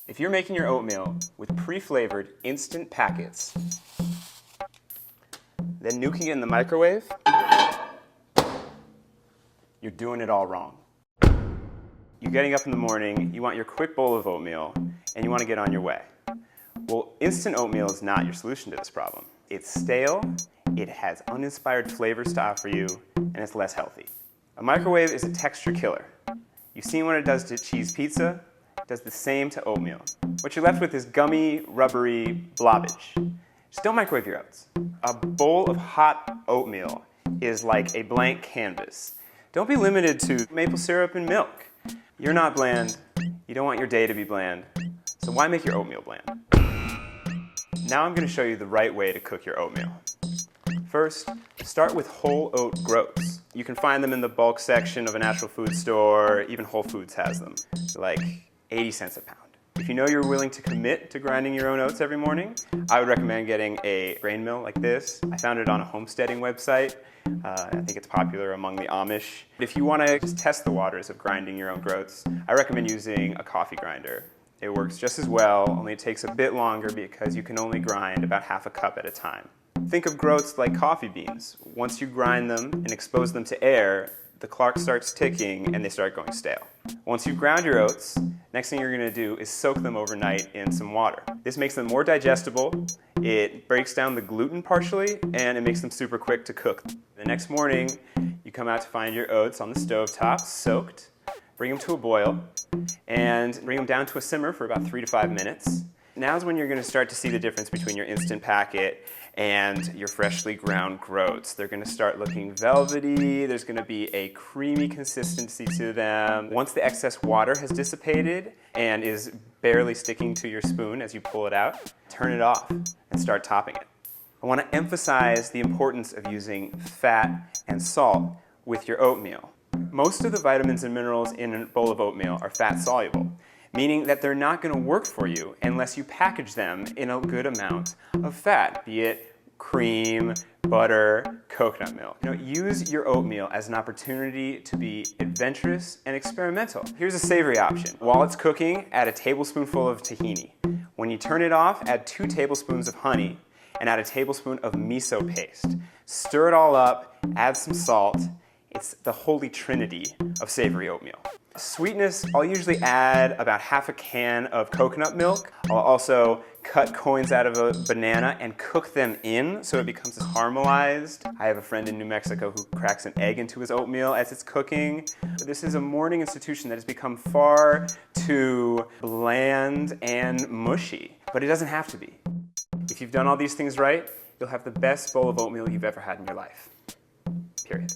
If you're making your oatmeal with pre-flavored instant packets, then nuking it in the microwave, you're doing it all wrong. You're getting up in the morning, you want your quick bowl of oatmeal, and you want to get on your way. Well, instant oatmeal is not your solution to this problem. It's stale, it has uninspired flavors to offer you, and it's less healthy. A microwave is a texture killer. You've seen what it does to cheese pizza, it does the same to oatmeal. What you're left with is gummy, rubbery blobbage. Just don't microwave your oats. A bowl of hot oatmeal is like a blank canvas. Don't be limited to maple syrup and milk. You're not bland. You don't want your day to be bland. So why make your oatmeal bland? Now I'm going to show you the right way to cook your oatmeal. First, start with whole oat groats. You can find them in the bulk section of a natural food store. Even Whole Foods has them. They're like 80 cents a pound. If you know you're willing to commit to grinding your own oats every morning, I would recommend getting a grain mill like this. I found it on a homesteading website. I think it's popular among the Amish. If you want to just test the waters of grinding your own groats, I recommend using a coffee grinder. It works just as well, only it takes a bit longer because you can only grind about half a cup at a time. Think of groats like coffee beans. Once you grind them and expose them to air, the clock starts ticking and they start going stale. Once you've ground your oats, next thing you're going to do is soak them overnight in some water. This makes them more digestible, it breaks down the gluten partially, and it makes them super quick to cook. The next morning, you come out to find your oats on the stovetop, soaked, bring them to a boil, and bring them down to a simmer for about 3 to 5 minutes. Now's when you're going to start to see the difference between your instant packet and your freshly ground groats. They're going to start looking velvety, there's going to be a creamy consistency to them. Once the excess water has dissipated and is barely sticking to your spoon as you pull it out, turn it off and start topping it. I want to emphasize the importance of using fat and salt with your oatmeal. Most of the vitamins and minerals in a bowl of oatmeal are fat soluble, meaning that they're not going to work for you unless you package them in a good amount of fat, be it cream, butter, coconut milk. Use your oatmeal as an opportunity to be adventurous and experimental. Here's a savory option. While it's cooking, add a tablespoonful of tahini. When you turn it off, add 2 tablespoons of honey and add a tablespoon of miso paste. Stir it all up, add some salt. It's the holy trinity of savory oatmeal. Sweetness, I'll usually add about half a can of coconut milk. I'll also cut coins out of a banana and cook them in so it becomes caramelized. I have a friend in New Mexico who cracks an egg into his oatmeal as it's cooking. This is a morning institution that has become far too bland and mushy, but it doesn't have to be. If you've done all these things right, you'll have the best bowl of oatmeal you've ever had in your life. Period.